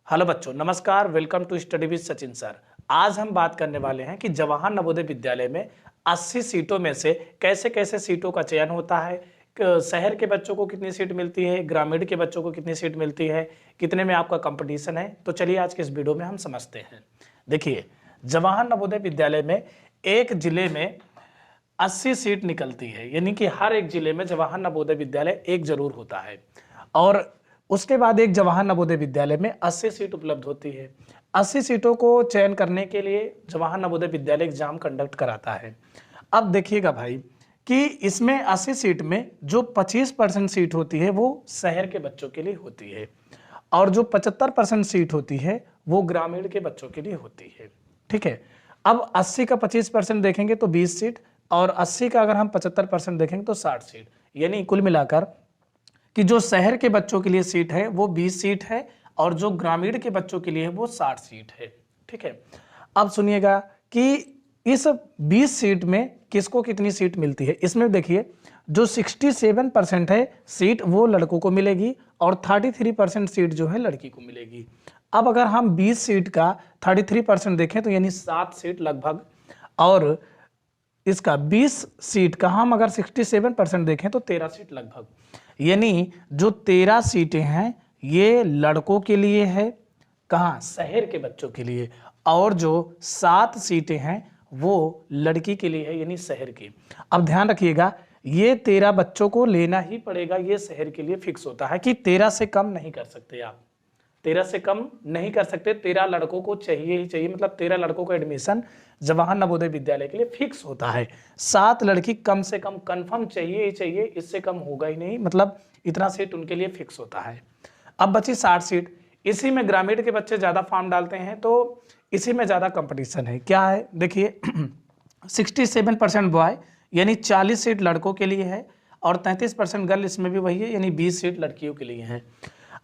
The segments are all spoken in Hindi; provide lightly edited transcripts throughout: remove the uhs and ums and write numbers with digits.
हेलो बच्चों, नमस्कार। Welcome to study with Sachin sir. आज हम बात करने वाले हैं कि जवाहर नवोदय विद्यालय में 80 सीटों में से कैसे कैसे सीटों का चयन होता है, शहर के बच्चों को कितनी सीट मिलती है, ग्रामीण के बच्चों को कितनी सीट मिलती है, कितने में आपका कंपटीशन है। तो चलिए आज के इस वीडियो में हम समझते हैं। देखिए, जवाहर नवोदय विद्यालय में एक जिले में 80 सीट निकलती है, यानी कि हर एक जिले में जवाहर नवोदय विद्यालय एक जरूर होता है। और उसके बाद एक जवाहर नवोदय विद्यालय में 80 सीट उपलब्ध होती है। 80 सीटों को चयन करने के लिए जवाहर नवोदय विद्यालय एग्जाम कंडक्ट कराता है। अब देखिएगा भाई कि इसमें 80 सीट में जो 25% सीट होती है वो शहर के बच्चों के लिए होती है, और जो 75% सीट होती है वो ग्रामीण के बच्चों के लिए होती है। ठीक है। अब 80 का 25% देखेंगे तो 20 सीट, और 80 का अगर हम 75% देखेंगे तो 60 सीट, यानी कुल मिलाकर कि जो शहर के बच्चों के लिए सीट है वो 20 सीट है, और जो ग्रामीण के बच्चों के लिए वो 60 सीट है। ठीक है। अब सुनिएगा कि इस 20 सीट में किसको कितनी सीट मिलती है। इसमें देखिए, जो 67% है सीट वो लड़कों को मिलेगी, और 33% सीट जो है लड़की को मिलेगी। अब अगर हम 20 सीट का 33% देखें तो यानी 7 सीट लगभग, और इसका 20 सीट का हम अगर 67% देखें तो 13 सीट लगभग, यानी जो 13 सीटें हैं ये लड़कों के लिए है, कहाँ, शहर के बच्चों के लिए, और जो 7 सीटें हैं वो लड़की के लिए है, यानी शहर की। अब ध्यान रखिएगा, ये 13 बच्चों को लेना ही पड़ेगा, ये शहर के लिए फिक्स होता है कि 13 से कम नहीं कर सकते आप, 13 से कम नहीं कर सकते। 13 लड़कों को चाहिए ही चाहिए, मतलब 13 लड़कों का एडमिशन जवाहर नवोदय विद्यालय के लिए फिक्स होता है। 7 लड़की कम से कम कंफर्म चाहिए ही चाहिए, इससे कम होगा ही नहीं, मतलब इतना सीट उनके लिए फिक्स होता है। अब बची 60 सीट, इसी में ग्रामीण के बच्चे ज्यादा फॉर्म डालते हैं, तो इसी में ज्यादा कंपटीशन है। क्या है, देखिए 67% बॉय, यानी 40 सीट लड़कों के लिए है, और 33% गर्ल, इसमें भी वही है, यानी 20 सीट लड़कियों के लिए है।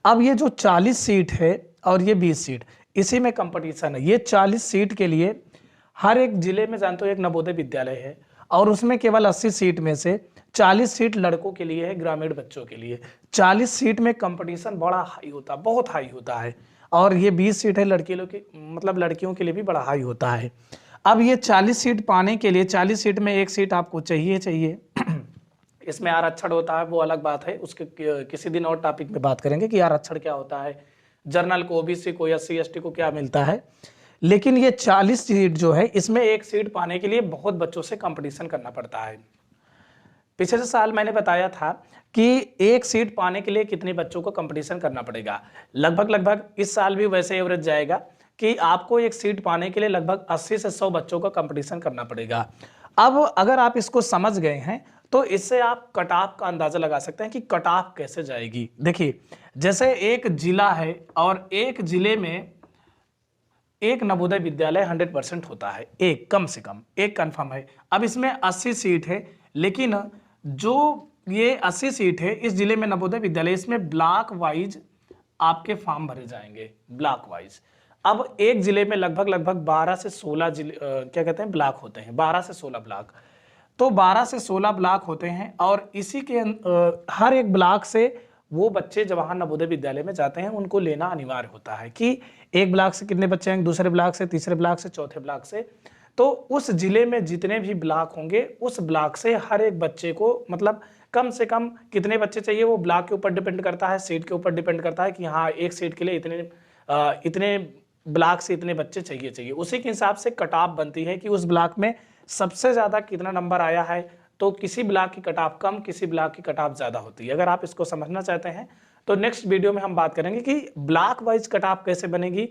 अब ये जो 40 सीट है और ये 20 सीट, इसी में कंपटीशन है। ये 40 सीट के लिए हर एक जिले में जानते हो एक नवोदय विद्यालय है, और उसमें केवल 80 सीट में से 40 सीट लड़कों के लिए है, ग्रामीण बच्चों के लिए। 40 सीट में कंपटीशन बड़ा हाई होता है, बहुत हाई होता है, और ये 20 सीट है लड़कियों की, मतलब लड़कियों के लिए भी बड़ा हाई होता है। अब ये 40 सीट पाने के लिए 40 सीट में एक सीट आपको चाहिए। इसमें आरक्षण होता है, वो अलग बात है, उसके किसी दिन और टॉपिक में बात करेंगे कि आरक्षण क्या होता है, जनरल को, ओबीसी को, एससी एसटी को क्या मिलता है। लेकिन ये 40 सीट जो है, इसमें एक सीट पाने के लिए बहुत बच्चों से कंपटीशन करना पड़ता है। पिछले साल मैंने बताया था कि एक सीट पाने के लिए कितने बच्चों को कंपटीशन करना पड़ेगा। लगभग इस साल भी वैसे एवरेज जाएगा कि आपको एक सीट पाने के लिए लगभग 80 से 100 बच्चों का कंपटीशन करना पड़ेगा। अब अगर आप इसको समझ गए हैं तो इससे आप कट ऑफ का अंदाजा लगा सकते हैं कि कट ऑफ कैसे जाएगी। देखिए, जैसे एक जिला है और एक जिले में एक नवोदय विद्यालय 100% होता है, एक कम से कम एक कंफर्म है। अब इसमें 80 सीट है, लेकिन जो ये 80 सीट है इस जिले में नवोदय विद्यालय, इसमें ब्लॉक वाइज आपके फॉर्म भरे जाएंगे, ब्लॉक वाइज। अब एक जिले में लगभग 12 से 16 जिले क्या कहते हैं, ब्लॉक होते हैं, 12 से 16 ब्लॉक। तो 12 से 16 ब्लॉक होते हैं, और इसी के हर एक ब्लॉक से वो बच्चे जवाहर नवोदय विद्यालय में जाते हैं, उनको लेना अनिवार्य होता है कि एक ब्लॉक से कितने बच्चे आएंगे, दूसरे ब्लॉक से, तीसरे ब्लॉक से, चौथे ब्लॉक से। तो उस जिले में जितने भी ब्लॉक होंगे उस ब्लॉक से हर एक बच्चे को, मतलब कम से कम कितने बच्चे चाहिए वो ब्लॉक के ऊपर डिपेंड करता है, सीट के ऊपर डिपेंड करता है कि हाँ एक सीट के लिए इतने ब्लॉक से इतने बच्चे चाहिए। उसी के हिसाब से कट ऑफ बनती है कि उस ब्लॉक में सबसे ज्यादा कितना नंबर आया है, तो किसी ब्लॉक की कट ऑफ कम, किसी ब्लॉक की कट ऑफ ज्यादा होती है। अगर आप इसको समझना चाहते हैं तो नेक्स्ट वीडियो में हम बात करेंगे कि ब्लॉक वाइज कट ऑफ कैसे बनेगी,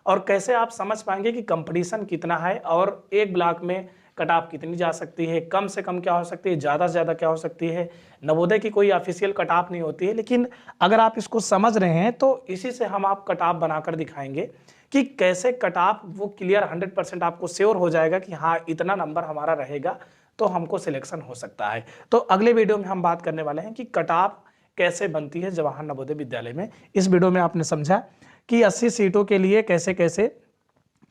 और कैसे आप समझ पाएंगे कि कंपटीशन कितना है, और एक ब्लॉक में कट ऑफ कितनी जा सकती है, कम से कम क्या हो सकती है, ज्यादा से ज्यादा क्या हो सकती है। नवोदय की कोई ऑफिशियल कट ऑफ नहीं होती है, लेकिन अगर आप इसको समझ रहे हैं तो इसी से हम आप कट ऑफ बनाकर दिखाएंगे कि कैसे कट ऑफ वो क्लियर 100% आपको श्योर हो जाएगा कि हाँ इतना नंबर हमारा रहेगा तो हमको सिलेक्शन हो सकता है। तो अगले वीडियो में हम बात करने वाले हैं कि कट ऑफ कैसे बनती है जवाहर नवोदय विद्यालय में। इस वीडियो में आपने समझा कि 80 सीटों के लिए कैसे कैसे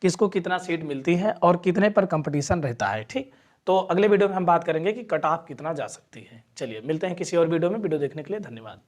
किसको कितना सीट मिलती है और कितने पर कंपटीशन रहता है। ठीक, तो अगले वीडियो में हम बात करेंगे कि कट ऑफ कितना जा सकती है। चलिए मिलते हैं किसी और वीडियो में। वीडियो देखने के लिए धन्यवाद।